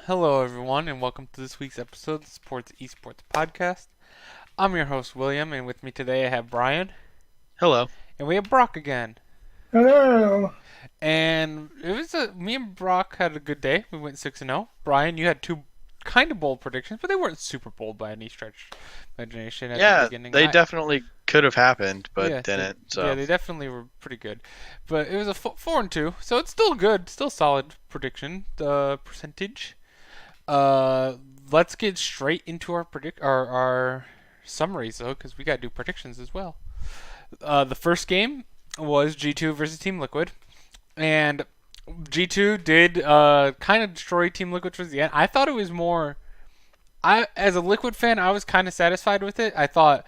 Hello, everyone, and welcome to this week's episode of the Sports Esports Podcast. I'm your host, William, and with me today I have Brian, Hello. and we have Brock again. Hello. And me and Brock had a good day. We went 6-0. Brian, you had two kind of bold predictions, but they weren't super bold by any stretch of imagination at the Yeah, beginning. they definitely could have happened, but Yeah, didn't. they definitely were pretty good. But it was a 4-2, so it's still good, still solid prediction percentage. Uh, let's get straight into our summaries though, because we gotta do predictions as well. The first game was G2 versus Team Liquid, and G2 did kind of destroy Team Liquid towards the end. I thought it was more. As a Liquid fan, I was kind of satisfied with it. I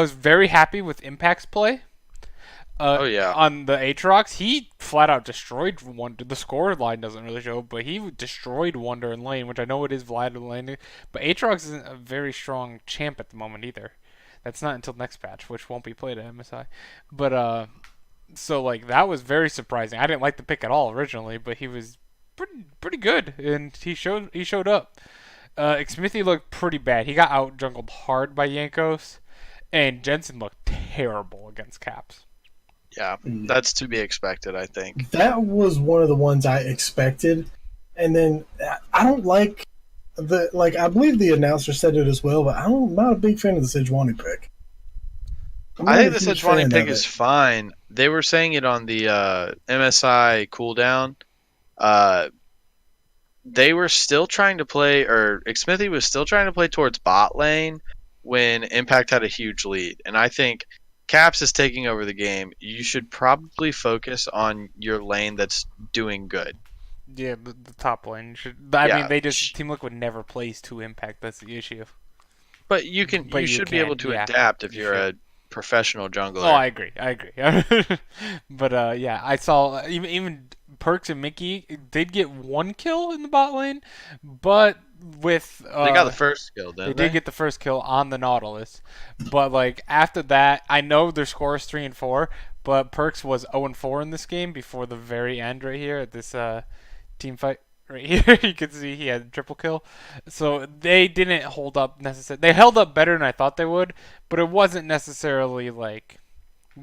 was very happy with Impact's play Oh yeah. on the Aatrox. He flat out destroyed Wonder. The score line doesn't really show, but he destroyed Wonder in lane, which I know it is Vlad in lane. But Aatrox isn't a very strong champ at the moment either. That's not until next patch, which won't be played at MSI. But so like that was very surprising. I didn't like the pick at all originally, but he was pretty good, and he showed up. Xmithy looked pretty bad. He got out jungled hard by Yankos, and Jensen looked terrible against Caps. Yeah, that's to be expected, I think. That was one of the ones I expected. And then I don't like I believe the announcer said it as well, but I'm not a big fan of the Sejuani pick. I'm I not a think the huge Sejuani fan pick of is it. fine. They were saying it on the MSI cooldown. Uh, they were still trying to play, or Xmithy was still trying to play towards bot lane when Impact had a huge lead. And I think Caps is taking over the game. You should probably focus on your lane that's doing good. Yeah, the top lane should. I mean, Yeah, they just Team Liquid never plays to Impact. That's the issue. but you But you should be able can, to yeah, adapt if you you're should. a professional Oh, I jungler. agree. I agree. But yeah, I saw even Perks and Mickey did get one kill in the bot lane, but with They got the first kill, they didn't did they? get the first kill on the Nautilus. But like after that, I know their score is 3-4, but Perks was 0-4 in this game before the very end right here at this team fight right here. You can see he had a triple kill. So they didn't hold up necessarily. They held up better than I thought they would, but it wasn't necessarily like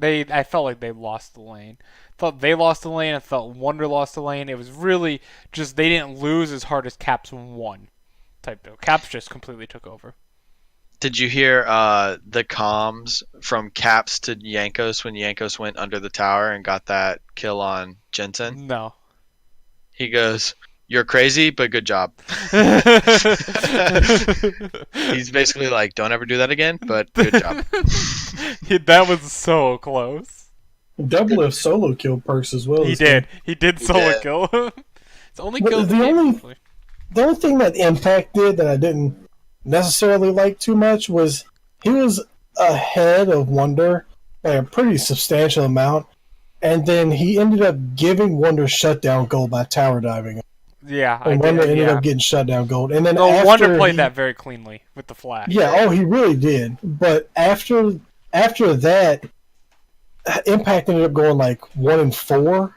I felt like they lost the lane. Felt they lost the lane. I felt Wonder lost the lane. It was really just they didn't lose as hard as Caps won type deal. Caps just completely took over. Did you hear the comms from Caps to Yankos when Yankos went under the tower and got that kill on Jensen? No. He goes, "You're crazy, but good job." He's basically like, "Don't ever do that again, but good job." That was so close. Doublelift solo killed Perks as well He this game. did. He did He solo did. kill. It's only But killed the game. Actually. the only thing that Impact did that I didn't necessarily like too much was he was ahead of Wonder by a pretty substantial amount, and then he ended up giving Wonder shutdown gold by tower diving. Yeah, I And Wonder did. ended Yeah. up getting shutdown gold. And then No, after Wonder played he, that very cleanly with the flash. yeah, oh, he really did. But after that, Impact ended up going like 1-4.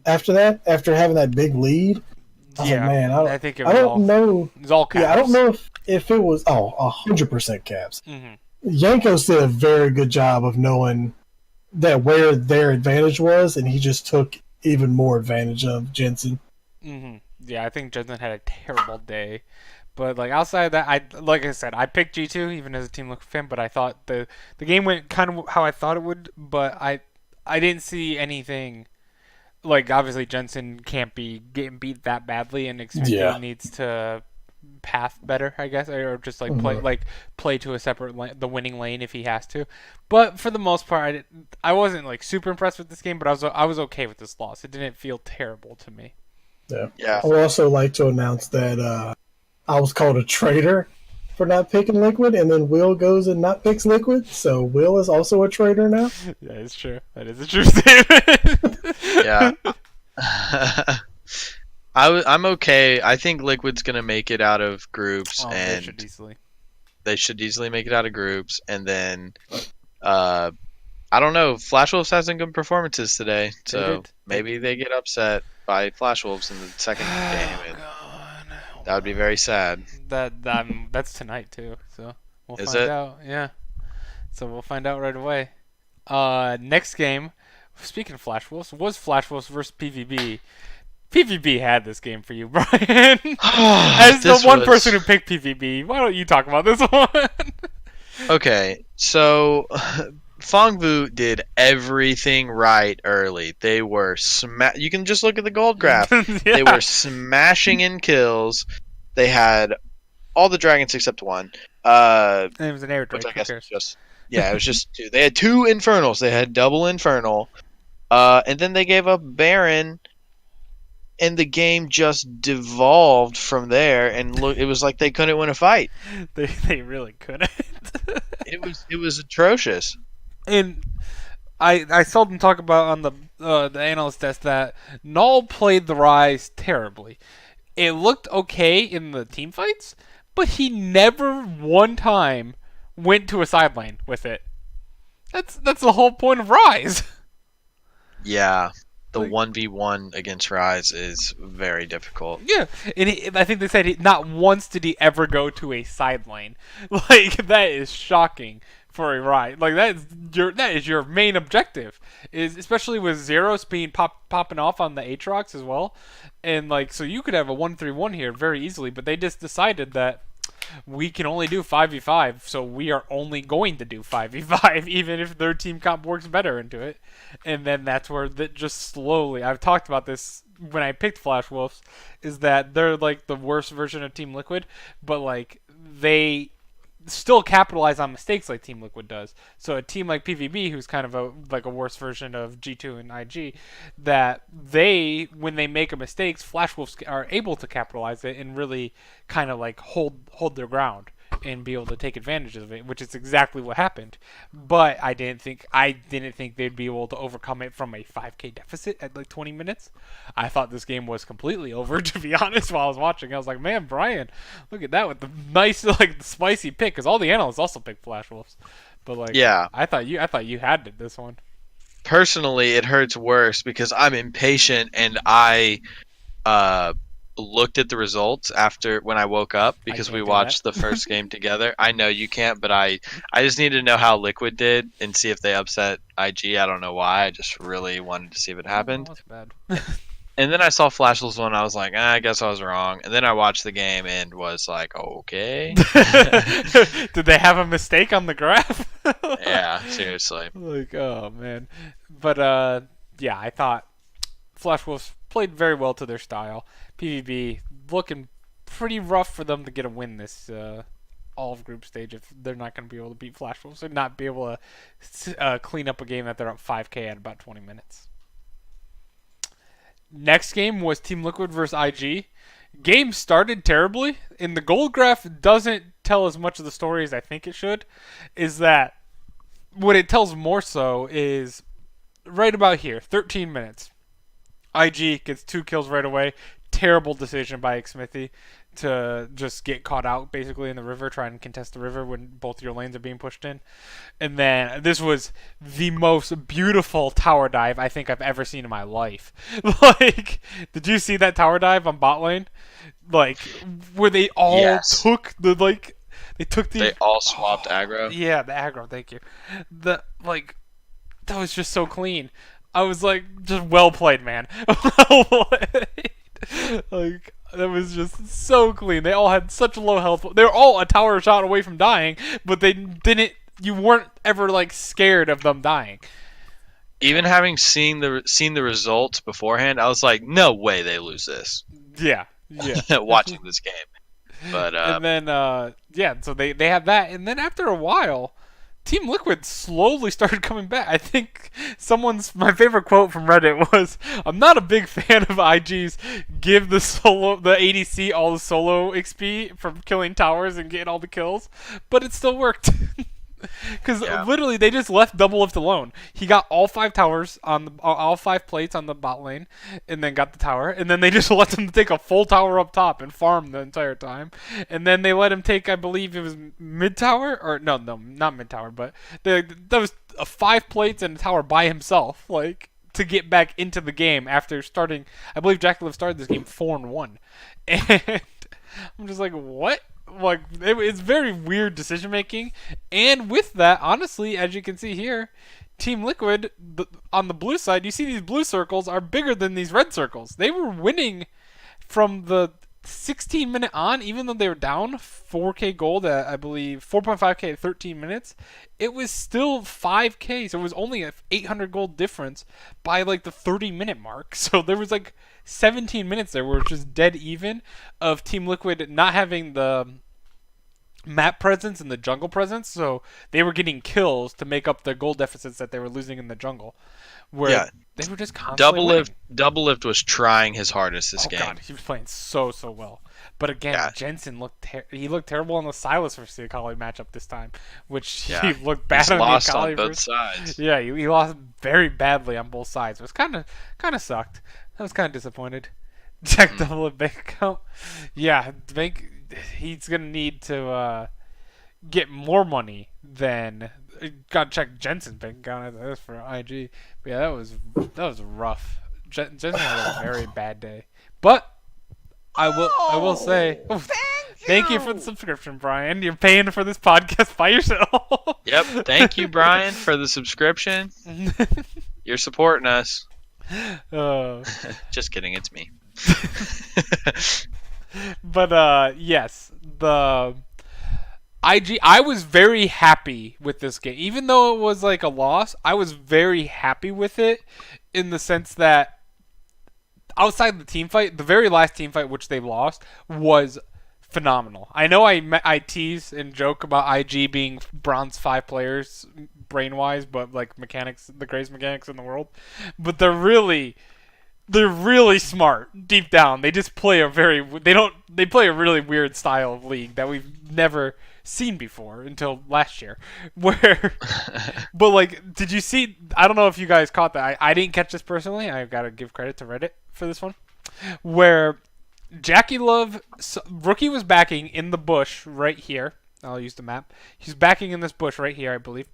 After that, after having that big lead, I was like, Yeah, man, I think it I was don't know. it was all Caps. Yeah, I don't know if it was 100% Caps. Hmm. Yankos did a very good job of knowing that where their advantage was, and he just took even more advantage of Jensen. Yeah, I think Jensen had a terrible day. But like outside of that, like I said, I picked G2 even as a Team Liquid fan, but I thought the game went kind of how I thought it would, but I didn't see anything like obviously Jensen can't be getting beat that badly, and Xfinity Yeah. needs to path better, I guess, or just like Mhm. play to a separate the winning lane if he has to. But for the most part, I wasn't like super impressed with this game, but I was okay with this loss. It didn't feel terrible to me. Yeah. Yeah. I would also like to announce that I was called a traitor for not picking Liquid, and then Will goes and not picks Liquid, so Will is also a traitor now. That is true. That is a true statement. Yeah. I'm okay. I think Liquid's gonna make it out of groups, Oh, they should and easily. they should easily make it out of groups. And then, uh, I don't know. Flash Wolves has some good performances today, They so did. maybe they get upset by Flash Wolves in the second game. Oh And God. That would be very sad. That's tonight too. So we'll Is find it? out. Yeah. So we'll find out right away. Next game. Speaking of Flash Wolves, was Flash Wolves versus PvB. PvB had this game for you, Brian. As the This one person was who picked PvB, why don't you talk about this one? okay. So Fongvu did everything right early. They were You can just look at the gold graph. They Yeah. were smashing in kills. They had all the dragons except one. It was an air Which drake. I Who guess was cares? just it was just two. They had two infernals. They had double infernal. And then they gave up Baron, and the game just devolved from there. And look, it was like they couldn't win a fight. They really couldn't. It was atrocious. And I seldom talk about on the analyst desk that Null played the Rise terribly. It looked okay in the team fights, but he never one time went to a sideline with it. That's the whole point of Rise. Yeah, the Like, 1v1 against Rise is very difficult. yeah, and I think they said not once did he ever go to a sideline. Like that is shocking for a Rise. Like that is your main objective. Is especially with Zeros being popping off on the Aatrox as well, and like so you could have a 1-3-1 here very easily. But they just decided that we can only do 5v5, so we are only going to do 5v5, even if their team comp works better into it. And then that's where that just slowly, I've talked about this when I picked Flash Wolves, is that they're like the worst version of Team Liquid, but like they still capitalize on mistakes like Team Liquid does. So a team like PvB, who's kind of a worse version of G2 and IG, that when they make a mistake, Flash Wolves are able to capitalize it and really kind of like hold their ground and be able to take advantage of it, which is exactly what happened. But I didn't think they'd be able to overcome it from a 5K deficit at like 20 minutes. I thought this game was completely over, to be honest. While I was watching, I was like, "Man, Brian, look at that with the nice like spicy pick," because all the analysts also picked Flash Wolves. But like, Yeah, I thought you had it this one. personally, it hurts worse because I'm impatient and I uh, looked at the results after when I woke up because can't we do watched that. the first game together. I know you can't, but I just needed to know how Liquid did and see if they upset IG. I don't know why. I just really wanted to see if it happened. Oh, that's bad. And then I saw Flashless one. I was like, I guess I was wrong. And then I watched the game and was like, okay. Did they have a mistake on the graph? Yeah, seriously. Like, oh man. But yeah, I thought Flash Wolves played very well to their style. PvB looking pretty rough for them to get a win this all of group stage if they're not going to be able to beat Flash Wolves and not be able to clean up a game that they're up 5K at about 20 minutes. Next game was Team Liquid versus IG. Game started terribly, and the gold graph doesn't tell as much of the story as I think it should. Is that what it tells more so is right about here, 13 minutes. IG gets 2 kills right away. Terrible decision by Xmithy to just get caught out basically in the river, try and contest the river when both your lanes are being pushed in. And then this was the most beautiful tower dive I think I've ever seen in my life. Like, did you see that tower dive on bot lane? Like, where they all Yes. took the like, they took the They all swapped aggro. yeah, the aggro. Thank you. The like, that was just so clean. I was like, just well played, man. Well played. Like, that was just so clean. They all had such low health. They were all a tower shot away from dying, but they didn't. You weren't ever like scared of them dying. Even having seen the results beforehand, I was like, no way they lose this. Yeah, yeah. Watching this game, but And then yeah, so they had that, and then after a while, Team Liquid slowly started coming back. I think my favorite quote from Reddit was, "I'm not a big fan of IG's give the ADC all the solo XP from killing towers and getting all the kills, but it still worked." Because literally, they just left Double Lift alone. He got all 5 towers on all 5 plates on the bot lane, and then got the tower. And then they just let him take a full tower up top and farm the entire time. And then they let him take, I believe it was mid tower, or no, not mid tower, but that was 5 plates and a tower by himself, like to get back into the game after starting. I believe Jackaliv started this game 4-1, and I'm just like, what? Like, it's very weird decision making. And with that, honestly, as you can see here, Team Liquid on the blue side, you see these blue circles are bigger than these red circles. They were winning from the 16-minute on, even though they were down 4K gold at, I believe, 4.5K at 13 minutes, it was still 5K. So it was only a 800 gold difference by like the 30-minute mark. So there was like 17 minutes there where it was just dead even of Team Liquid not having the map presence and the jungle presence. So they were getting kills to make up the gold deficits that they were losing in the jungle, where Yeah, they were just constantly winning. Double Lift was trying his hardest this game. God, he was playing so well. But again, Yeah. Jensen he looked terrible on the Silas versus the Akali matchup this time, which Yeah. he looked bad He's on lost the Akali on both versus. sides. Yeah, he lost very badly on both sides. It was kind of sucked. I was kind of disappointed. Check double at bank account. Yeah, he's gonna need to get more money than. Gotta check Jensen's bank account. That's for IG. But yeah, that was rough. Jensen had a very bad day. But I will say thank you for the subscription, Brian. You're paying for this podcast by yourself. Yep. Thank you, Brian, for the subscription. You're supporting us. Just kidding, it's me. But yes, the IG. I was very happy with this game, even though it was like a loss. I was very happy with it in the sense that outside the team fight, the very last team fight which they lost was phenomenal. I know I tease and joke about IG being bronze 5 players brain wise, but like mechanics, the greatest mechanics in the world. But they're really smart deep down. They just play they play a really weird style of league that we've never seen before until last year. But like, did you see? I don't know if you guys caught that. I didn't catch this personally. I gotta give credit to Reddit for this one, where Jackie Love rookie was backing in the bush right here. I'll use the map. He's backing in this bush right here, I believe.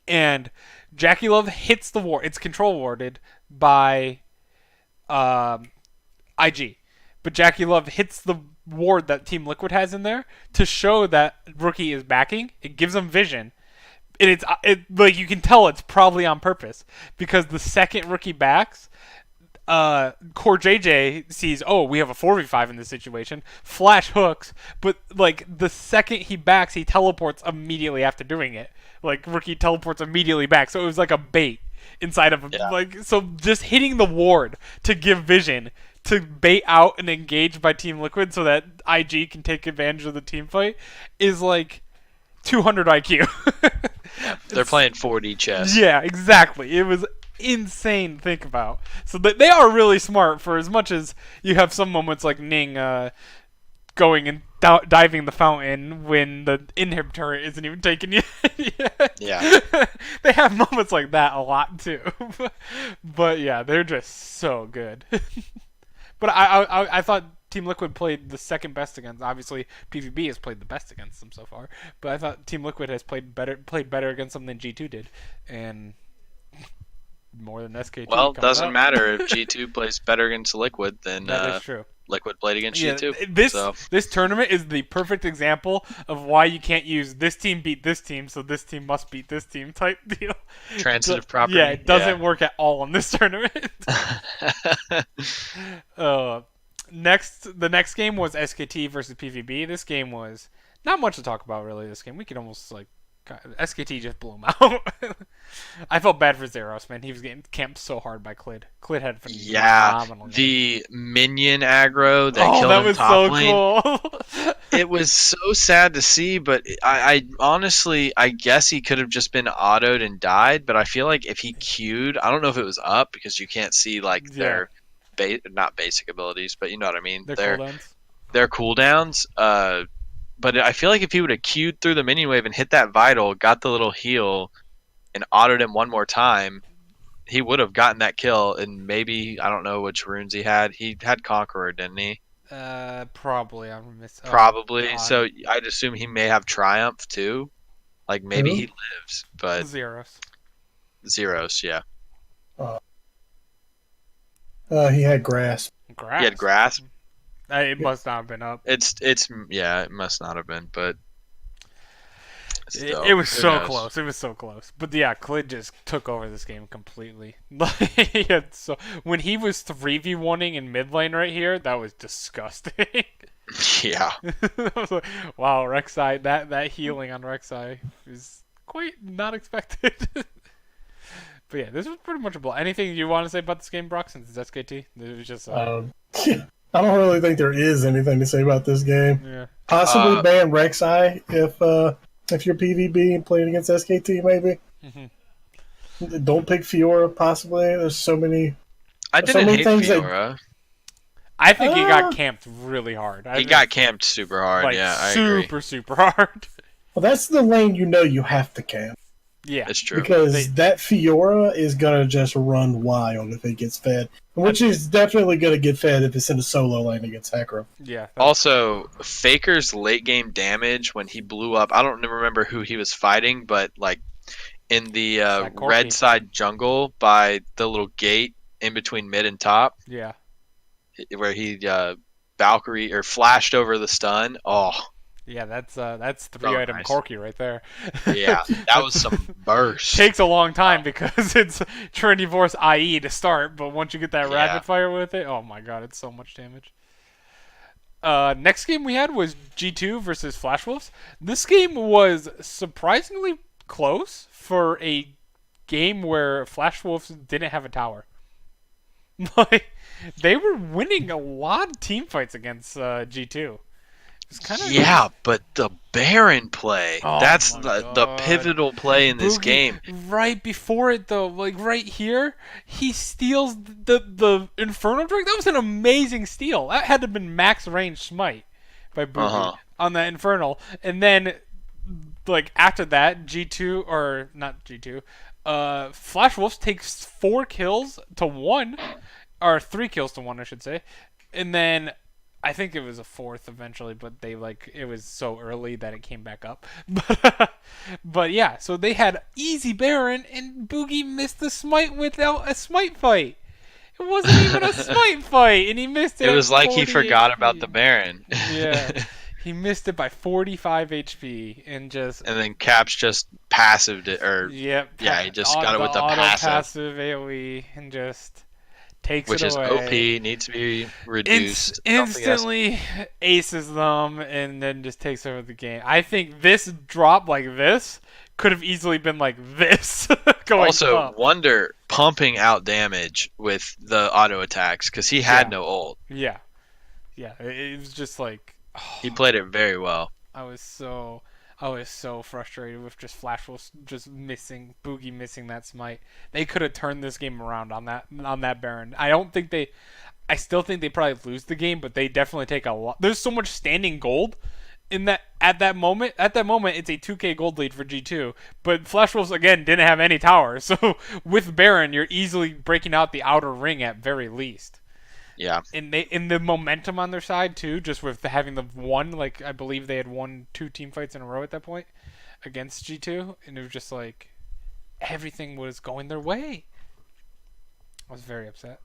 And Jackie Love hits the ward. It's control warded by IG. But Jackie Love hits the ward that Team Liquid has in there to show that rookie is backing. It gives him vision. And like you can tell it's probably on purpose because the second rookie backs, Core JJ sees, oh, we have a 4v5 in this situation, flash hooks, but like the second he backs, he teleports immediately after doing it. Like rookie teleports immediately back, so it was like a bait inside of him. Yeah. Like, so just hitting the ward to give vision to bait out and engage by Team Liquid so that IG can take advantage of the team fight is like 200 IQ. They're playing 4D chess. Yeah, exactly. It was insane to think about. So they are really smart for as much as you have some moments like Ning going and diving the fountain when the inhibitor isn't even taken yet. Yeah. They have moments like that a lot too. But yeah, they're just so good. But I thought Team Liquid played the second best against. Obviously, PvB has played the best against them so far. But I thought Team Liquid has played better against them than G2 did, and more than SK2. Well, it doesn't matter if G2 plays better against Liquid than That is true. Liquid played against G2. This tournament is the perfect example of why you can't use this team beat this team, so this team must beat this team type deal. Transitive property. Yeah, it doesn't work at all in this tournament. The next game was SKT versus PvB. This game was not much to talk about really. This game we could almost like SKT just blew him out. I felt bad for Zeros, man. He was getting camped so hard by Clid. Clid had phenomenal. The minion aggro that killed him was top so lane. cool. It was so sad to see, but I honestly, I guess he could have just been autoed and died, but I feel like if he queued, I don't know if it was up because you can't see like their not basic abilities, but you know what I mean. Their cooldowns. But I feel like if he would have queued through the minion wave and hit that vital, got the little heal, and autoed him one more time, he would have gotten that kill. And maybe, I don't know which runes he had. He had Conqueror, didn't he? Probably. I'm missing. Probably. So I'd assume he may have Triumph too. Like maybe he lives, but Zeros, yeah. He had Grasp. He had Grasp. It must not have been up. Yeah, it must not have been, but still, It was who so knows? close. It was so close. But yeah, Clid just took over this game completely. Like, so when he was 3v1ing in mid lane right here, that was disgusting. Yeah. I was like, wow, Rek'Sai, that healing on Rek'Sai is quite not expected. But yeah, this was pretty much a blow. Anything you want to say about this game, Brock, since it's SKT? It was just I don't really think there is anything to say about this game. yeah. Possibly ban Rek'Sai if you're PvB and playing against SKT, maybe. Don't pick Fiora, possibly. There's so many. I so didn't many hate things Fiora. I think he got camped really hard. He got camped super hard. Like, Yeah, I agree. super hard. Well, that's the lane you have to camp. Yeah, It's true. Because that Fiora is going to just run wild if it gets fed. Which is definitely going to get fed if it's in a solo lane against Hecarim. yeah. Also, Faker's late game damage when he blew up. I don't remember who he was fighting, but like in the like Corki. red side jungle by the little gate in between mid and top, Yeah. where he Valkyrie or flashed over the stun. Oh, Yeah, that's 3 Oh, item nice. Corki right there. yeah, that was some burst. Takes a long time because it's Trinity Force IE to start, but once you get that Yeah. rapid fire with it, oh my god, it's so much damage. Next game we had was G2 versus Flash Wolves. This game was surprisingly close for a game where Flash Wolves didn't have a tower. Like, they were winning a lot of team fights against G2. It's kind of Yeah, but the Baron play, Oh that's my the God. pivotal play in this Boogie, game. right before it though, like right here, he steals the Inferno Drake. That was an amazing steal. That had to have been max range smite by Boogie Uh-huh. on that Infernal. And then like after that, G2 or not G2, Flash Wolves takes 4 kills to 1 or 3 kills to 1 I should say. And then I think it was a 4th eventually, but it was so early that it came back up. But yeah, so they had easy Baron, and Boogie missed the smite without a smite fight. It wasn't even a smite fight, and he missed it. It was at like he 40 forgot about HP. the Baron. Yeah, he missed it by 45 HP, and just And then Caps just passive yep. yeah, he just got it with the auto passive. AOE, and just takes which it is away. OP, needs to be reduced. Something else. Instantly aces them and then just takes over the game. I think this drop like this could have easily been like this going Also, up. Wonder pumping out damage with the auto attacks because he had Yeah. no ult. Yeah. It was just like He played it very well. I was so frustrated with just Flash Wolves just missing Boogie missing that smite. They could have turned this game around on that Baron. I still think they probably lose the game, but they definitely take a lot. There's so much standing gold in that at that moment. At that moment, it's a 2K gold lead for G2. But Flash Wolves again didn't have any towers, so with Baron, you're easily breaking out the outer ring at very least. Yeah. And in the momentum on their side too, just with having the one, like I believe they had won 2 team fights in a row at that point against G2, and it was just like everything was going their way. I was very upset.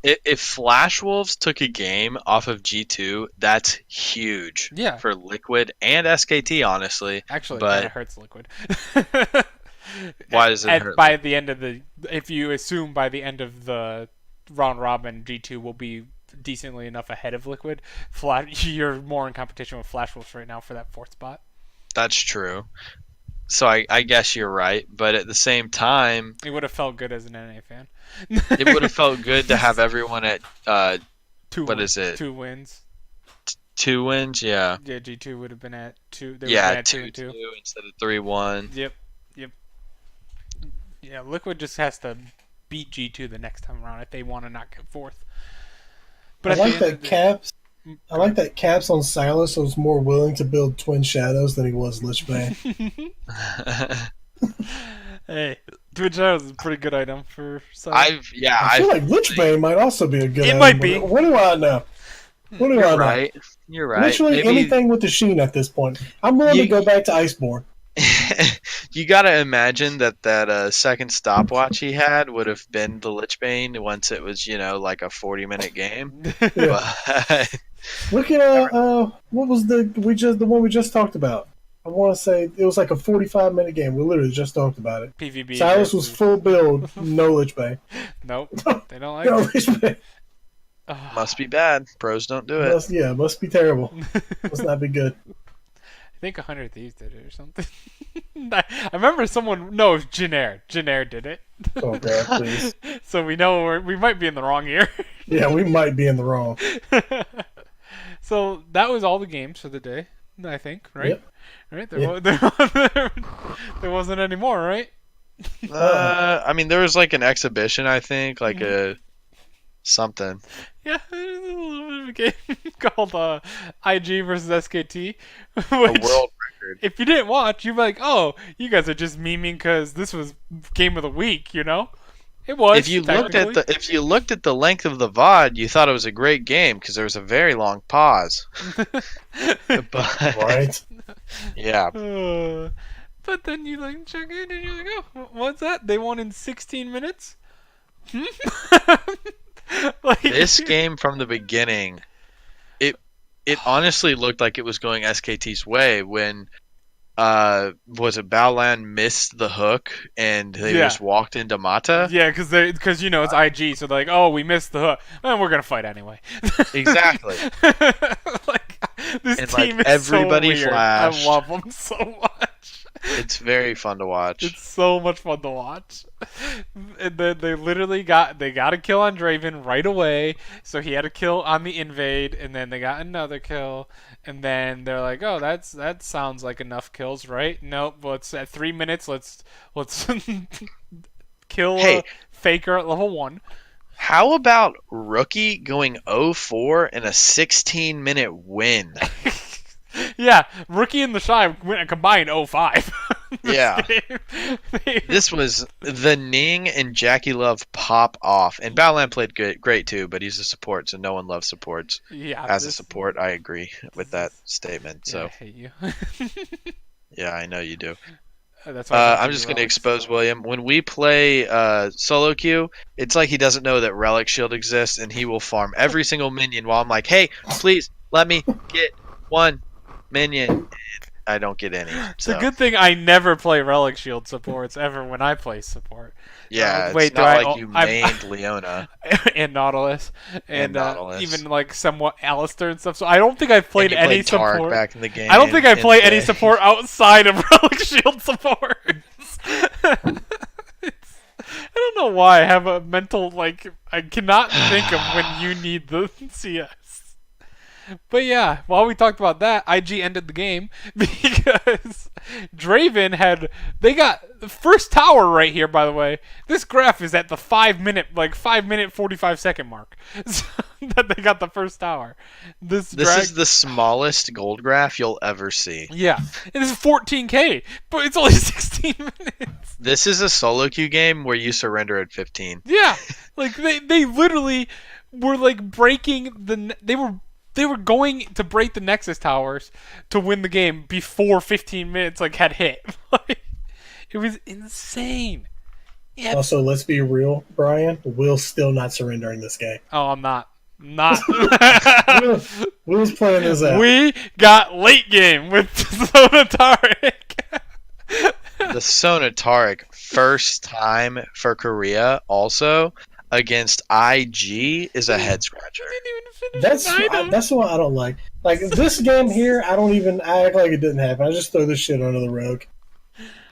If Flash Wolves took a game off of G2, that's huge Yeah. for Liquid and SKT, honestly. Actually, But- it kind of hurts Liquid. Why does it hurt? By the end of if you assume by the end of the round robin, G2 will be decently enough ahead of Liquid. You're more in competition with Flash Wolves right now for that 4th spot. That's true. So I guess you're right, but at the same time, It would have felt good as an NA fan. it would have felt good to have everyone at what is it? 2 wins. 2 wins. Yeah, Yeah, G2 would have been at 2. They yeah, would have been at 2-2 2 and 2. instead of 3-1. Yep. Yeah, Liquid just has to beat G2 the next time around if they want to not get 4th. But I at the like end that of the- Caps. I like that Caps on Silas was more willing to build Twin Shadows than he was Lich Bane. Hey, Twitch Shadows is a pretty good item for some. I feel like Lich Bane might also be a good. It item, might but be. What do I know? What do I You're know? right. You're right. Literally Maybe anything with the Sheen at this point. I'm willing to You- go back to Iceborne. You got to imagine that second stopwatch he had would have been the Lichbane once it was, like a 40-minute game. Yeah. But Look at what was the one we just talked about? I want to say it was like a 45-minute game. We literally just talked about it. PvB. Silas was full build, no Lich Bane. Nope. They don't like No it. Lich Bane. must be bad. Pros don't do it. Must be terrible. Must not be good. I think 100 Thieves did it or something. I remember someone. No, Janair. Janair did it. Oh god, please. So we know we might be in the wrong here. Yeah, we might be in the wrong. So that was all the games for the day, I think, right? Yep. Right? Yeah. There wasn't any more, right? I mean, there was like an exhibition, I think, like a something. Yeah, there's a little bit of a game called IG versus SKT. A Which, world record. if you didn't watch, you'd be like, oh, you guys are just memeing because this was game of the week, you know? It was. If you looked at the length of the VOD, you thought it was a great game because there was a very long pause. But Right? yeah, But then you like check in and you're like, oh, what's that? They won in 16 minutes? Like, this game from the beginning, it honestly looked like it was going SKT's way when was it Baolan missed the hook and they just walked into Mata? Yeah, because it's IG, so they're like, oh, we missed the hook, and we're gonna fight anyway. Exactly. Like this And, team like, is everybody so weird. flashed. I love them so much. It's very fun to watch. It's so much fun to watch. And then they literally got a kill on Draven right away, so he had a kill on the invade, and then they got another kill, and then they're like, oh, that sounds like enough kills, right? Nope. Well, it's at 3 minutes. Let's kill Hey. Faker at level 1. How about Rookie going 0-4 in a 16-minute win? Yeah, Rookie and the Shy went a combined 0-5. Yeah. This was the Ning and Jackie Love pop off. And Baolan played great too, but he's a support, so no one loves supports. Yeah, As a support, I agree with that statement. Yeah, So I hate you. yeah, I know you do. That's why I'm just going to expose William. When we play solo queue, it's like he doesn't know that Relic Shield exists, and he will farm every single minion while I'm like, hey, please let me get one minion. And I don't get any. It's a good thing I never play Relic Shield supports ever when I play support. Yeah, wait, it's not like you I've- mained Leona. And Nautilus, and Nautilus. even like somewhat Alistair and stuff. So I don't think I've played And you any Tark support. back in the game. I don't think I play any the- support outside of Relic Shield supports. I don't know why I have a mental I cannot think of when you need the CS. But yeah, while we talked about that, IG ended the game because Draven they got the first tower right here, by the way. This graph is at the 5 minute 45 second mark. So, that they got the first tower. This is the smallest gold graph you'll ever see. Yeah. And this is 14k, but it's only 16 minutes. This is a solo queue game where you surrender at 15. Yeah. Like they literally were like breaking they were going to break the Nexus towers to win the game before 15 minutes had hit. It was insane. Yeah. Also, let's be real, Brian. Will's still not surrendering this game. Oh, I'm not. Not. Will's playing this out. We got late game with Sonataric. The Sonataric first time for Korea also against IG is a head scratcher. That's the one I don't like. Like this game here, I act like it didn't happen. I just throw this shit under the rug.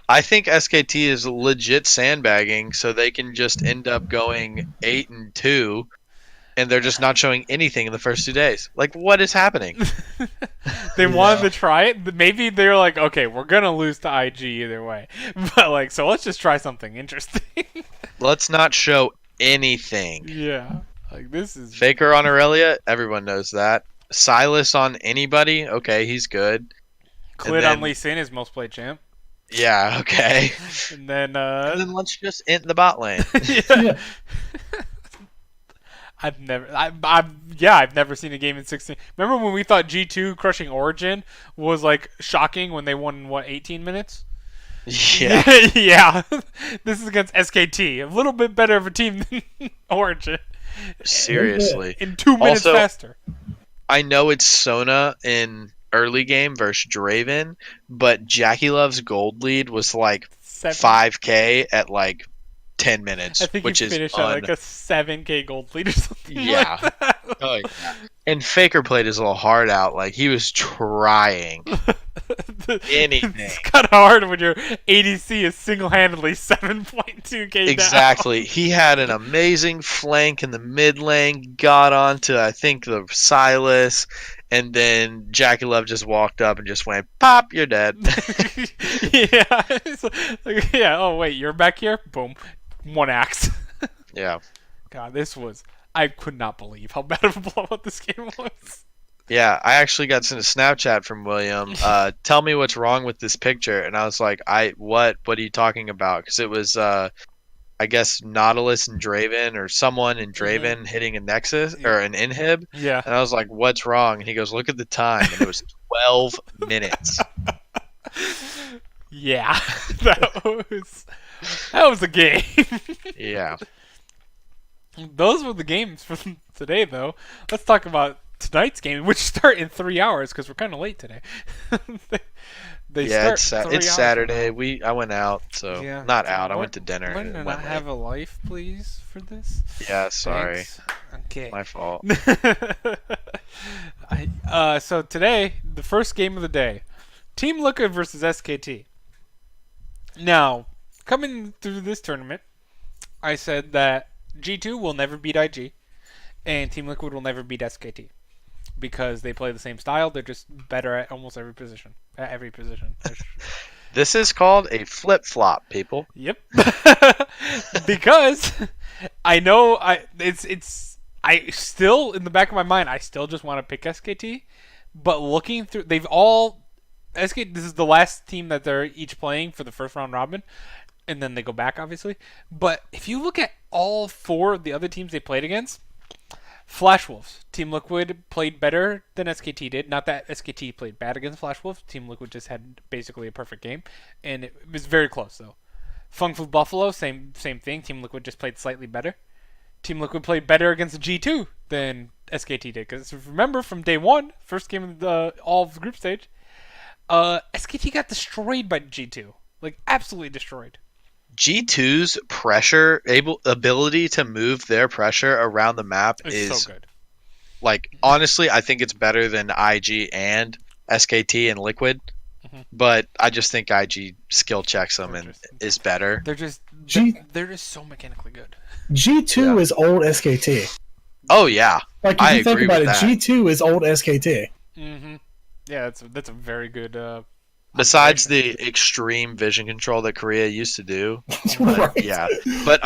I think SKT is legit sandbagging so they can just end up going 8-2 and they're just not showing anything in the first 2 days. Like, what is happening? They wanted to try it. But maybe they're like, okay, we're gonna lose to IG either way. But so let's just try something interesting. Let's not show anything. Yeah. This is Faker on Aurelia, everyone knows that. Silas on anybody, okay, he's good. Clit on Lee Sin is most played champ. Yeah, okay. And then And then let's just int the bot lane. Yeah. I've never seen a game in 16. Remember when we thought G2 crushing Origin was shocking when they won in 18 minutes? Yeah, Yeah. This is against SKT, a little bit better of a team than Origin, seriously. in 2 minutes Also, faster. I know it's Sona in early game versus Draven, but Jackie Love's gold lead was like 7. 5K at like 10 I minutes, think he which is finished at like a 7K gold lead or something yeah. like that. Oh yeah. And Faker played his little heart out, like he was trying anything. It's kind of hard when your ADC is single-handedly 7.2K down. Exactly. He had an amazing flank in the mid lane, got onto I think the Silas, and then Jackie Love just walked up and just went, "Pop, you're dead." Yeah. Yeah. Oh wait, you're back here. Boom, one axe. Yeah. God, this was. I could not believe how bad of a blowout this game was. Yeah, I actually got sent a Snapchat from William. Tell me what's wrong with this picture, and I was like, what? What are you talking about? Because it was, I guess Nautilus and Draven, or someone in Draven hitting a Nexus or an inhib, Yeah. and I was like, what's wrong? And he goes, look at the time, and it was 12 minutes. Yeah. That was a game. Yeah. Those were the games for today, though. Let's talk about tonight's game, which start in 3 hours because we're kind of late today. they Yeah, start 3 it's hours Saturday. from I went out, so Yeah. not out. I went to dinner. Learn and to it not went have late. a life, please, for this. Yeah, sorry, Thanks. Okay. my fault. So today, the first game of the day, Team Liquid versus SKT. Now, coming through this tournament, I said that G2 will never beat IG, and Team Liquid will never beat SKT because they play the same style. They're just better at almost every position. At every position. This is called a flip flop, people. Yep. Because I know I still in the back of my mind I still just want to pick SKT, but looking through they've all SK this is the last team that they're each playing for the first round robin, and then they go back obviously. But if you look at all 4 of the other teams they played against, Flash Wolves, Team Liquid played better than SKT did. Not that SKT played bad against Flash Wolves. Team Liquid just had basically a perfect game, and it was very close though. Fung Fu Buffalo, same thing. Team Liquid just played slightly better. Team Liquid played better against G2 than SKT did. Because remember from day one, first game of the all of the group stage, SKT got destroyed by G2, like absolutely destroyed. G2's ability to move their pressure around the map It's is so good. like honestly, I think it's better than IG and SKT and Liquid. But I just think IG skill checks them and is better. They're just so mechanically good. G2 is old SKT. Oh yeah, Like if I you think agree about with it, that. G2 is old SKT. Mm-hmm. Yeah, that's a very good. Besides the extreme vision control that Korea used to do, Right. yeah. But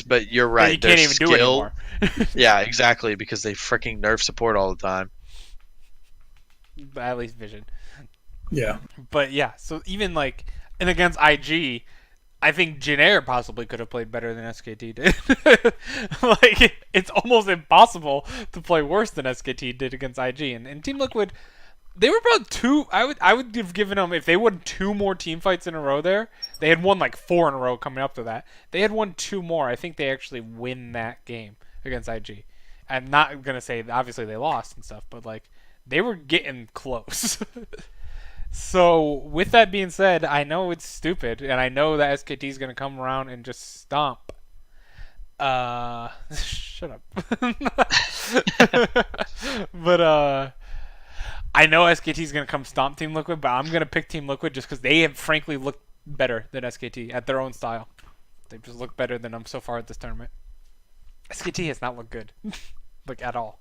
but you're right. You can't even do it anymore. Yeah, exactly, because they freaking nerf support all the time. At least vision. Yeah. But yeah, so even like, and against IG, I think Jin possibly could have played better than SKT did. Like, it's almost impossible to play worse than SKT did against IG. And Team Liquid, they were about 2. I would have given them, if they won 2 more team fights in a row there, they had won like 4 in a row coming up to that. They had won 2 more. I think they actually win that game against IG. I'm not going to say, obviously they lost and stuff, but like, they were getting close. So, with that being said, I know it's stupid, and I know that SKT is going to come around and just stomp. Shut up. But, I know SKT is going to come stomp Team Liquid, but I'm going to pick Team Liquid just because they have frankly looked better than SKT at their own style. They've just looked better than them so far at this tournament. SKT has not looked good. Like, at all.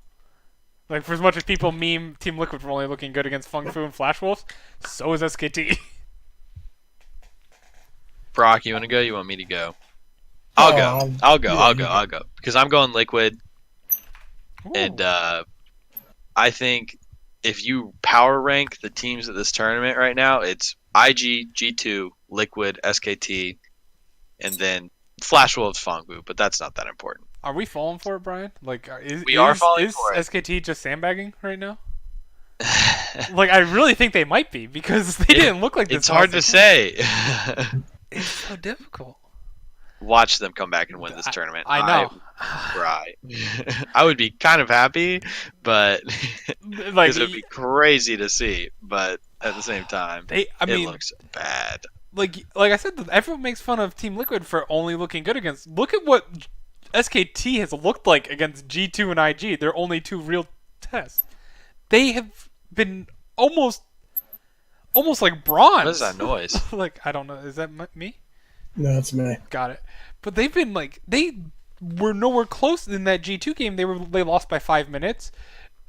Like, for as much as people meme Team Liquid for only looking good against Fung Fu and Flash Wolves, so is SKT. Brock, you want to go? You want me to go? I'll go. I'll go. yeah, I'll go. I'll go. Because I'm going Liquid, Ooh. and I think if you power rank the teams at this tournament right now, it's IG, G2, Liquid, SKT, and then Flash Wolves, Fongbu. But that's not that important. Are we falling for it, Brian? Like, We are falling for it. SKT just sandbagging right now? Like, I really think they might be because they didn't look like this. It's hard to say. It's so difficult. Watch them come back and win this tournament. I know. Right. I would be kind of happy, but Like, because it would be crazy to see. But at the same time, I mean, it looks bad. like I said, everyone makes fun of Team Liquid for only looking good against. Look at what SKT has looked like against G2 and IG. They're only two real tests. They have been almost like bronze. What is that noise? Like, I don't know. Is that me? No, it's me. Got it. But they've been like, they were nowhere close in that G2 game. They lost by 5 minutes.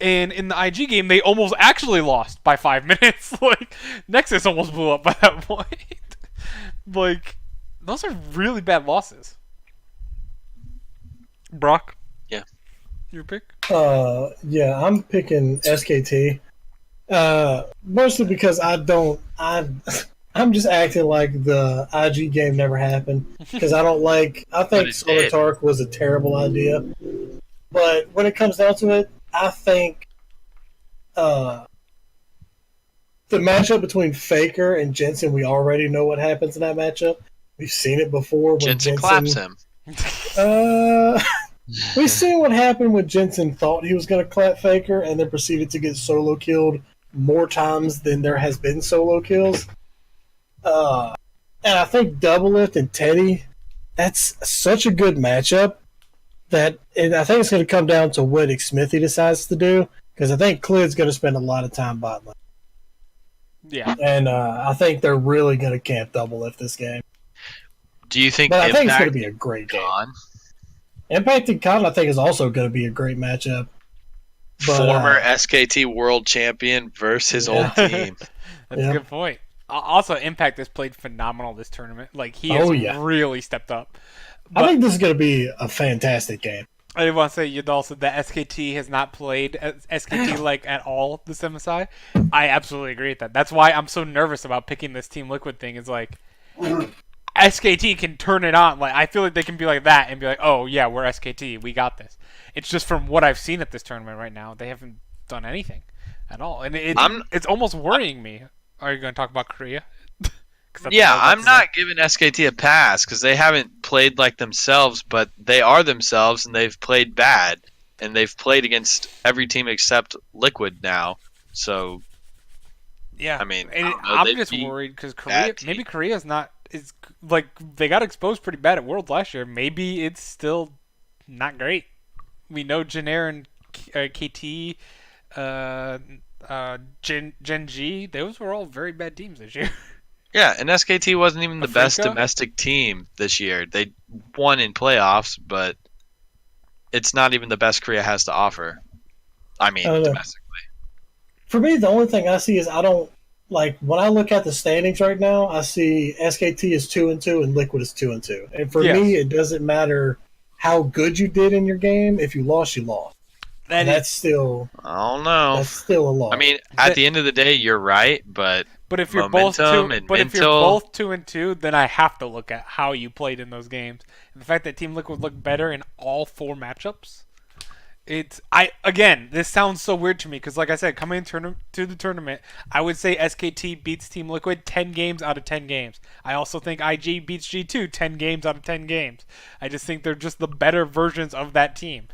And in the IG game, they almost actually lost by 5 minutes. Like, Nexus almost blew up by that point. Like, those are really bad losses. Brock? Yeah. Your pick? Yeah, I'm picking SKT. Mostly because I'm just acting like the IG game never happened because I think Solar Tark was a terrible idea. But when it comes down to it, I think the matchup between Faker and Jensen, we already know what happens in that matchup. We've seen it before. When Jensen claps him. We've seen what happened when Jensen thought he was going to clap Faker and then proceeded to get solo killed more times than there has been solo kills. And I think Doublelift and Teddy, that's such a good matchup that I think it's going to come down to what Smithy decides to do because I think Clid's going to spend a lot of time bot lane. Yeah. And I think they're really going to camp Doublelift this game. Do you think? But I think it's going to be a great game. Impact and Con, I think, is also going to be a great matchup. But, former SKT world champion versus his old team. That's a good point. Also, Impact has played phenomenal this tournament. Like, he has really stepped up. But I think this is going to be a fantastic game. I want to say, Yadal said that SKT has not played SKT like at all this MSI. I absolutely agree with that. That's why I'm so nervous about picking this Team Liquid thing. Is like SKT can turn it on. Like, I feel like they can be like that and be like, oh yeah, we're SKT, we got this. It's just from what I've seen at this tournament right now, they haven't done anything at all, and it's almost worrying me. Are you going to talk about Korea? Yeah, I'm not giving SKT a pass because they haven't played like themselves, but they are themselves, and they've played bad, and they've played against every team except Liquid now. So, yeah, I mean, I'm just worried because Korea's not is like they got exposed pretty bad at Worlds last year. Maybe it's still not great. We know Jenner and KT, Gen G, those were all very bad teams this year. Yeah, and SKT wasn't even the best domestic team this year. They won in playoffs, but it's not even the best Korea has to offer. I mean, domestically. For me, the only thing I see is when I look at the standings right now, I see SKT is 2-2 and Liquid is 2-2. And for me, it doesn't matter how good you did in your game. If you lost, you lost. That's still. I don't know. That's still a loss. I mean, at the end of the day, you're right, but if you're both 2-2, then I have to look at how you played in those games. And the fact that Team Liquid looked better in all 4 matchups. This sounds so weird to me because, like I said, coming to the tournament, I would say SKT beats Team Liquid 10 games out of 10 games. I also think IG beats G2 10 games out of 10 games. I just think they're just the better versions of that team.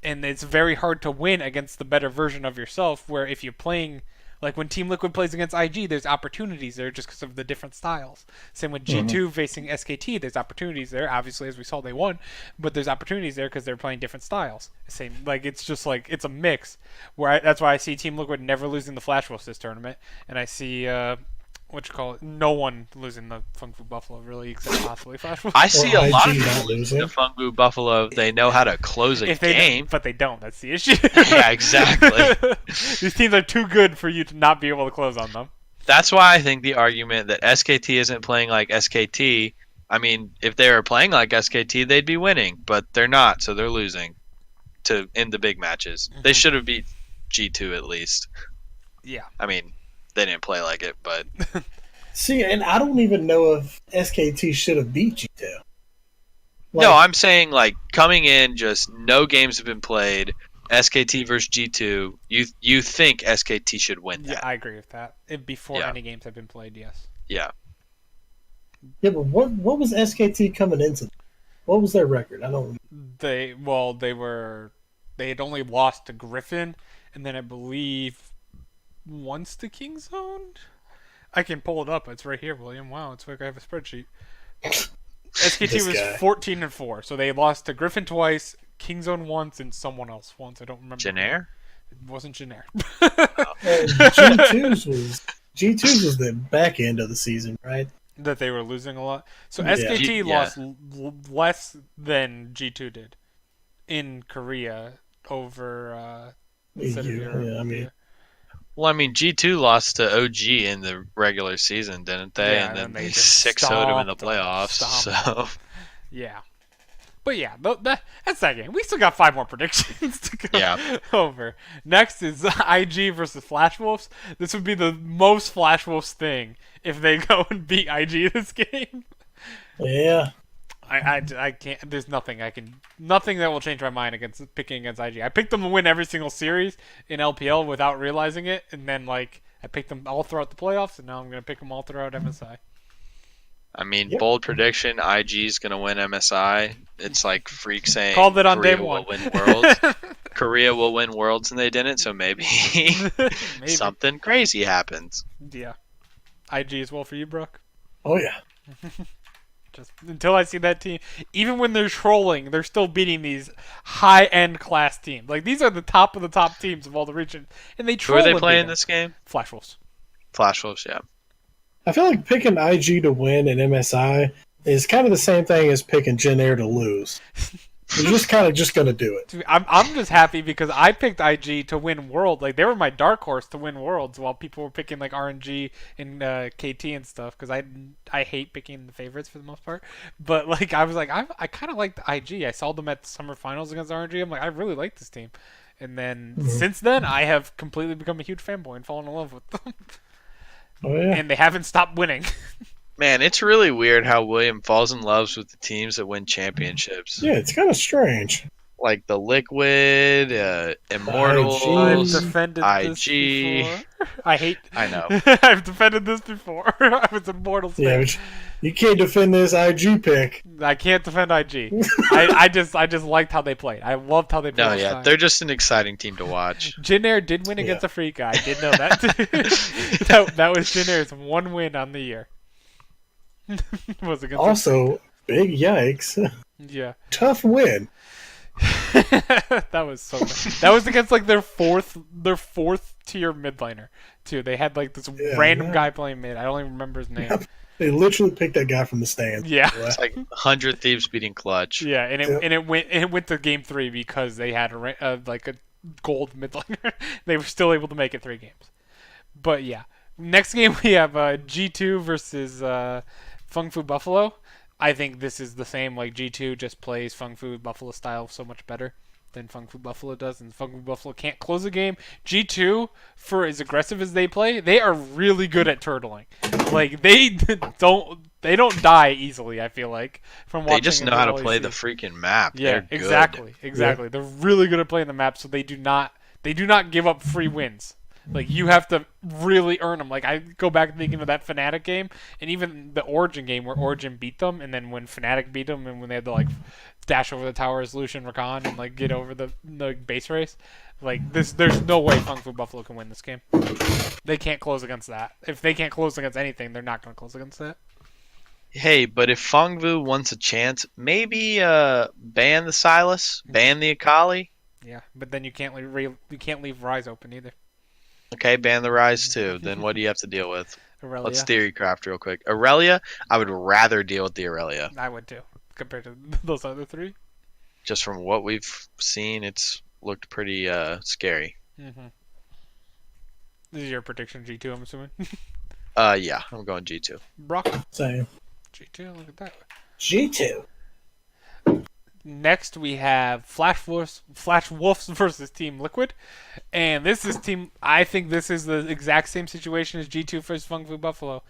And it's very hard to win against the better version of yourself, where if you're playing, like when Team Liquid plays against IG, there's opportunities there just because of the different styles. Same with G2 facing SKT, there's opportunities there. Obviously, as we saw, they won, but there's opportunities there because they're playing different styles. Same, like it's just like it's a mix. That's why I see Team Liquid never losing the Flash Wolves this tournament, and I see no one losing the Fungu Buffalo really, except possibly Flash Wolves. I see a lot of people losing the Fungu Buffalo. They know how to close a game, but they don't. That's the issue. Yeah, exactly. These teams are too good for you to not be able to close on them. That's why I think the argument that SKT isn't playing like SKT. I mean, if they were playing like SKT, they'd be winning, but they're not, so they're losing to end the big matches. Mm-hmm. They should have beat G2 at least. Yeah. I mean, they didn't play like it, but see, and I don't even know if SKT should have beat G2. No, I'm saying like coming in, just no games have been played. SKT versus G2. You think SKT should win Yeah, that? I agree with that. Before Yeah. any games have been played, yes. Yeah. Yeah, but what was SKT coming into? What was their record? I don't. They had only lost to Griffin, and then I believe once to Kingzone. I can pull it up. It's right here, William. Wow, it's like I have a spreadsheet. SKT This was guy. 14-4, so they lost to Griffin twice, Kingzone once, and someone else once. I don't remember. Jennair? It wasn't Jennair. G2's was the back end of the season, right? That they were losing a lot. So Yeah. SKT Yeah. lost less than G2 did in Korea over instead of Europe. Yeah, I mean, Well, I mean, G2 lost to OG in the regular season, didn't they? Yeah, and then and they they just 6-0'd him in the stomped 'em. playoffs. Stomped So yeah. But yeah, that's that game. We still got 5 more predictions to go Yeah. over. Next is IG versus Flash Wolves. This would be the most Flash Wolves thing if they go and beat IG this game. yeah. I can't. There's nothing nothing that will change my mind against picking against IG. I picked them to win every single series in LPL without realizing it, and then like I picked them all throughout the playoffs, and now I'm gonna pick them all throughout MSI. I mean, Yep. bold prediction: IG's gonna win MSI. It's like Freak saying Called it on Korea day one. will win Worlds. Korea will win Worlds, and they didn't. So maybe, Maybe. something crazy happens. Yeah. IG as well for you, Brooke. Oh yeah. Just until I see that team, even when they're trolling, they're still beating these high-end class teams. Like these are the top of the top teams of all the regions, and they Who troll. are they and beat playing them. this game? Flash Wolves. Flash Wolves, yeah. I feel like picking IG to win in MSI is kind of the same thing as picking Jennair to lose. You're just kind of just gonna do it. I'm just happy because I picked IG to win World. Like they were my dark horse to win Worlds, while people were picking like RNG and KT and stuff. Because I hate picking the favorites for the most part. But like I was like I kind of liked IG. I saw them at the summer finals against RNG. I'm like I really like this team. And then since then I have completely become a huge fanboy and fallen in love with them. Oh yeah. And they haven't stopped winning. Man, it's really weird how William falls in love with the teams that win championships. Yeah, it's kind of strange. Like the Liquid, Immortals, I've Jeez. defended this IG. before. I hate. I know. I've defended this before. I was Immortals Yeah, fan. but you can't defend this IG pick. I can't defend IG. I just liked how they played. I loved how they played. No, this yeah, time. they're just an exciting team to watch. Jinair did win against a Freak guy. I did know that. that was Jinair's one win on the year. Was against Also, big yikes. yeah. Tough win. That was so bad. That was against like their fourth tier mid laner too. They had like this random yeah. guy playing mid. I don't even remember his name. They literally picked that guy from the stands. Yeah. It's like 100 Thieves beating Clutch. Yeah, and Yep. it went to game 3 because they had like a gold mid laner. They were still able to make it 3 games. But yeah, next game we have G2 versus Fung Fu Buffalo. I think this is the same. Like G2 just plays Fung Fu Buffalo style so much better than Fung Fu Buffalo does, and Fung Fu Buffalo can't close a game. G2, for as aggressive as they play, they are really good at turtling. Like they don't die easily. I feel like from watching. They just know how to play the freaking map. Yeah, They're good. exactly. They're really good at playing the map, so they do not give up free wins. Like you have to really earn them. Like I go back thinking of that Fnatic game, and even the Origin game where Origin beat them, and then when Fnatic beat them, and when they had to like dash over the tower as Lucian Rakan and like get over the base race, like there's no way Kung Fu Buffalo can win this game. They can't close against that. If they can't close against anything, they're not going to close against that. Hey, but if Fongvu wants a chance, maybe ban the Silas, ban the Akali. Yeah, but then you can't leave Rise open either. Okay, ban the Rise too. Then what do you have to deal with? Aurelia. Let's theorycraft real quick. Aurelia, I would rather deal with the Aurelia. I would too, compared to those other 3. Just from what we've seen, it's looked pretty scary. Mm-hmm. This is your prediction, G2, I'm assuming. Yeah, I'm going G2. Brock, Same. G2, look at that. G2. Next, we have Flash Wolves versus Team Liquid. And this is I think this is the exact same situation as G2 versus Fung Fu Buffalo.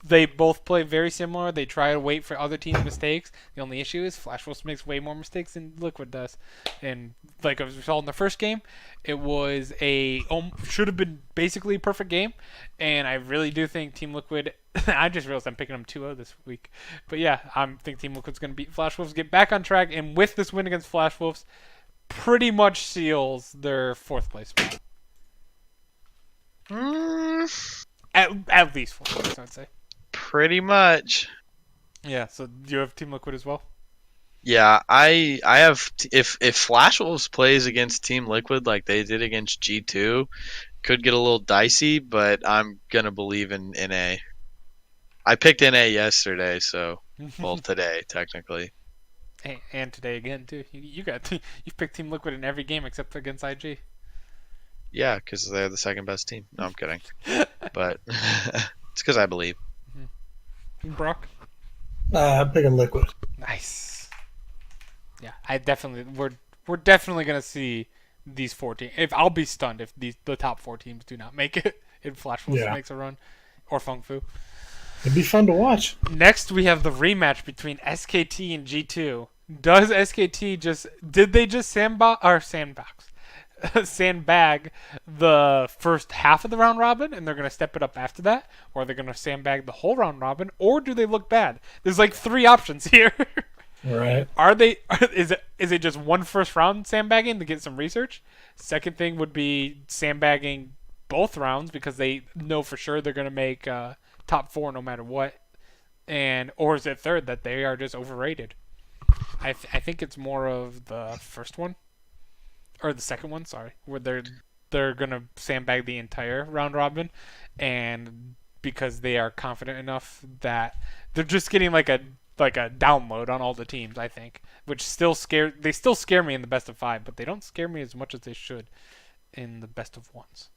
They both play very similar. They try to wait for other teams' mistakes. The only issue is Flash Wolves makes way more mistakes than Liquid does. And like as we saw in the first game, it was should have been basically a perfect game. And I really do think Team Liquid. I just realized I'm picking them 2-0 this week. But yeah, I think Team Liquid's going to beat Flash Wolves, get back on track, and with this win against Flash Wolves, pretty much seals their 4th place spot. At least 4th place, I'd say. Pretty much. Yeah, so do you have Team Liquid as well? Yeah, I have. If Flash Wolves plays against Team Liquid like they did against G2, could get a little dicey, but I'm gonna believe in NA. I picked NA yesterday, so well today technically. And today again too. You've picked Team Liquid in every game except against IG. Yeah, because they're the second best team. No, I'm kidding, but it's because I believe. Brock? I'm picking Liquid. Nice. Yeah, we're definitely gonna see these 4 teams. If I'll be stunned if the top 4 teams do not make it, if Flash Wolves makes a run, or Fung Fu. It'd be fun to watch. Next, we have the rematch between SKT and G2. Does SKT did they just sandbag the first half of the round robin and they're going to step it up after that, or are they going to sandbag the whole round robin, or do they look bad? There's like 3 options here. Right. Is it just one first round sandbagging to get some research? Second thing would be sandbagging both rounds because they know for sure they're going to make top 4 no matter what, or is it third that they are just overrated? I think it's more of the first one. Or the second one, sorry, where they're gonna sandbag the entire round robin, and because they are confident enough that they're just getting like a download on all the teams, I think, which still scare me in the best of 5, but they don't scare me as much as they should in the best of 1s.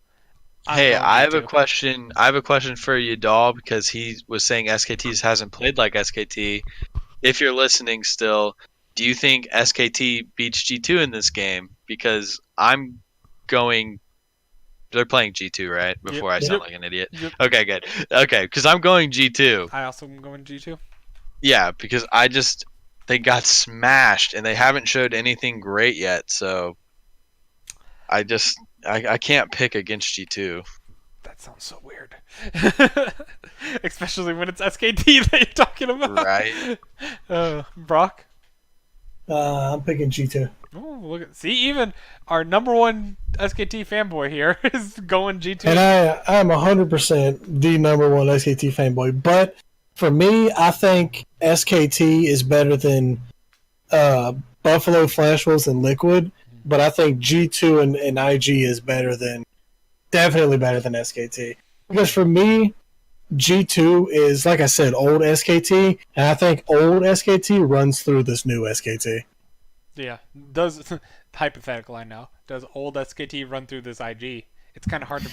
Hey, I have a question. I have a question for you, Dahl, because he was saying SKTs hasn't played like SKT. If you're listening still, do you think SKT beats G2 in this game? Because I'm going. They're playing G2, right? Before I sound like an idiot. Yep. Okay, good. Okay, because I'm going G2. I also am going G2. Yeah, because they got smashed and they haven't showed anything great yet. So I can't pick against G2. That sounds so weird. Especially when it's SKT that you're talking about. Right. Brock? I'm picking G2. Oh, see, even our number 1 SKT fanboy here is going G2. And I'm 100% the number 1 SKT fanboy. But for me, I think SKT is better than Buffalo, Flash Wolves, and Liquid. But I think G2 and IG is definitely better than SKT. Because for me, G2 is, like I said, old SKT, and I think old SKT runs through this new SKT. Yeah. Does hypothetical, I know. Does old SKT run through this IG? It's kind of hard to.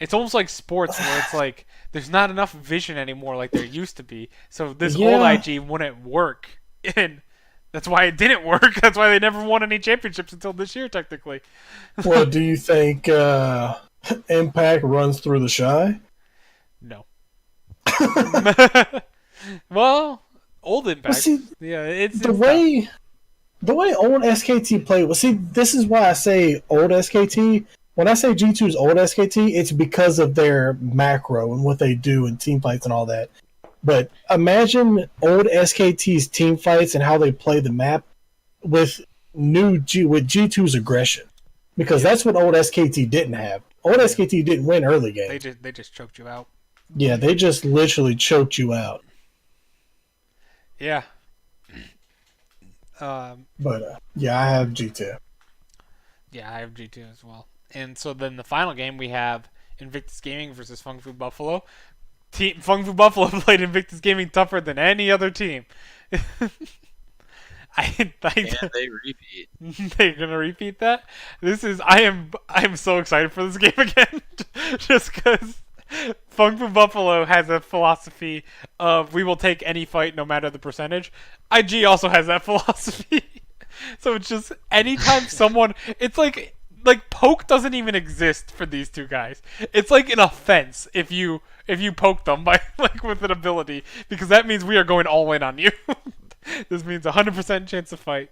It's almost like sports where it's like there's not enough vision anymore like there used to be. So this old IG wouldn't work, and that's why it didn't work. That's why they never won any championships until this year, technically. Well, do you think Impact runs through the Shy? No. Well, old Impact. Well, see, it's the way old SKT played. Well, see, this is why I say old SKT. When I say G2 is old SKT, it's because of their macro and what they do in team fights and all that. But imagine old SKT's team fights and how they play the map with G2's aggression, because that's what old SKT didn't have. Old SKT didn't win early games. They just choked you out. Yeah, they just literally choked you out. Yeah. But yeah, I have G2. Yeah, I have G2 as well. And so then the final game we have Invictus Gaming versus Fung Fu Buffalo. Fung Fu Buffalo played Invictus Gaming tougher than any other team. And they repeat. They're gonna repeat that. I am so excited for this game again, just because Fung Fu Buffalo has a philosophy of we will take any fight no matter the percentage. IG also has that philosophy. So it's just anytime someone, it's like like poke doesn't even exist for these two guys. It's like an offense if you poke them by like with an ability, because that means we are going all in on you. This means 100% chance to fight.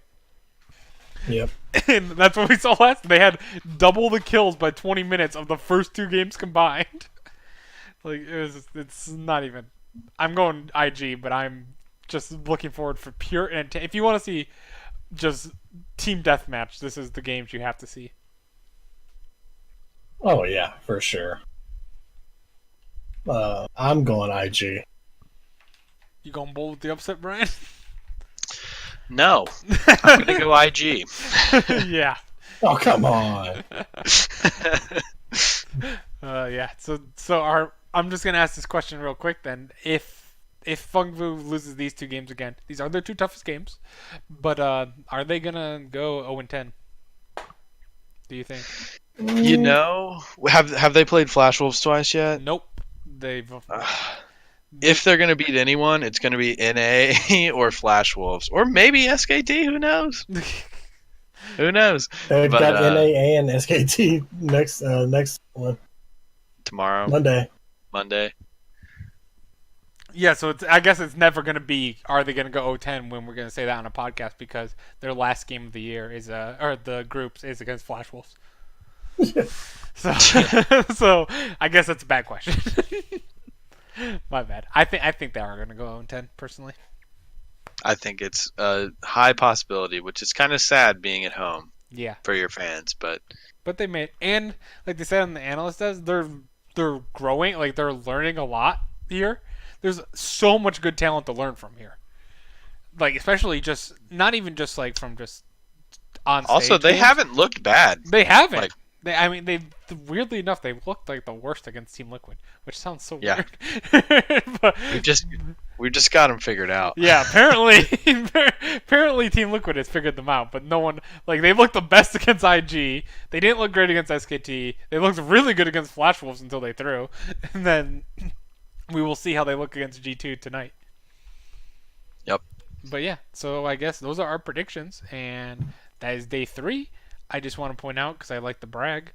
Yep. And that's what we saw last. They had double the kills by 20 minutes of the first two games combined. Like it's not even. I'm going IG, but I'm just looking forward for pure. And if you want to see just team deathmatch, this is the games you have to see. Oh yeah, for sure. I'm going IG. You going bold with the upset, Brian? No, I'm gonna go IG. Yeah. Oh come on. Yeah. So I'm just gonna ask this question real quick then. If Fengvu loses these two games again, these are their two toughest games, but are they gonna go 0-10? Do you think? You know, have they played Flash Wolves twice yet? Nope. They've. If they're gonna beat anyone, it's gonna be NA or Flash Wolves, or maybe SKT. Who knows? Who knows? They've But, got NA and SKT next one tomorrow, Monday. Yeah, so I guess it's never going to be, are they going to go 0-10 when we're going to say that on a podcast, because their last game of the year is, or the groups is against Flash Wolves. So, so I guess that's a bad question. My bad. I think they are going to go 0-10 personally. I think it's a high possibility, which is kind of sad being at home. Yeah. For your fans, but they made, and like they said on the analyst does, they're growing, like they're learning a lot here. There's so much good talent to learn from here. Like especially just not even just like from just on stage. Also, they haven't looked bad. They haven't. Like, they weirdly enough they looked like the worst against Team Liquid, which sounds so weird. But we've just got them figured out. Yeah, apparently Team Liquid has figured them out, but no one, like, they looked the best against IG. They didn't look great against SKT. They looked really good against Flash Wolves until they threw, and then we will see how they look against G2 tonight. Yep. But yeah, so I guess those are our predictions, and that is day 3. I just want to point out, because I like to brag.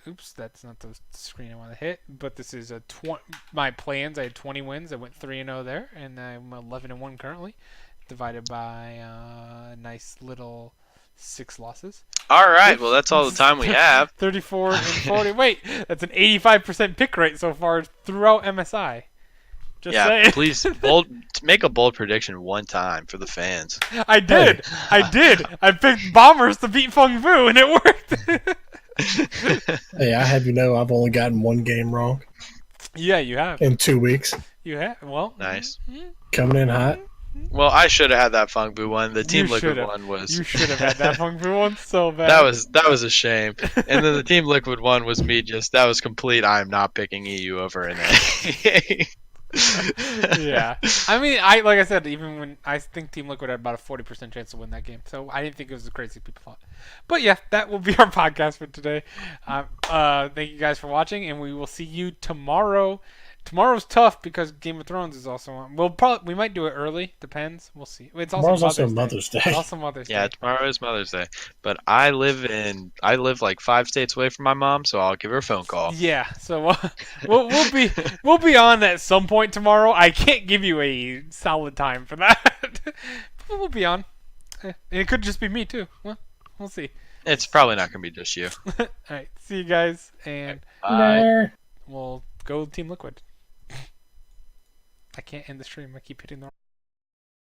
Oops, that's not the screen I want to hit. But this is my plans. I had 20 wins. I went 3-0 there, and I'm 11-1 currently, divided by a nice little 6 losses. All right, well that's all the time we have. 34 and 40. Wait, that's an 85% pick rate so far throughout MSI. Just saying. Please make a bold prediction one time for the fans. I did. I picked Bombers to beat Fengvu, and it worked. Hey, I have you know I've only gotten one game wrong. Yeah, you have. In 2 weeks. You have. Well, nice. Coming in hot. Well, I should have had that Fengbu one. The Team Liquid should've. one was. You should have had that Fengvu one so bad. That was a shame. And then the Team Liquid one was me that was complete. I am not picking EU over NA. Yeah, I mean, like I said, even when I think Team Liquid had about a 40% chance to win that game, so I didn't think it was as crazy as people thought. But yeah, that will be our podcast for today. Thank you guys for watching, and we will see you tomorrow. Tomorrow's tough because Game of Thrones is also on. We might do it early. Depends. We'll see. It's Tomorrow's also Mother's Day. It's also Mother's Day. Yeah, tomorrow is Mother's Day. But I live like 5 states away from my mom, so I'll give her a phone call. Yeah, so we'll be on at some point tomorrow. I can't give you a solid time for that. But we'll be on. It could just be me too. Well, we'll see. It's probably not gonna be just you. All right, see you guys, and Bye. we'll go Team Liquid. I can't end the stream. I keep hitting the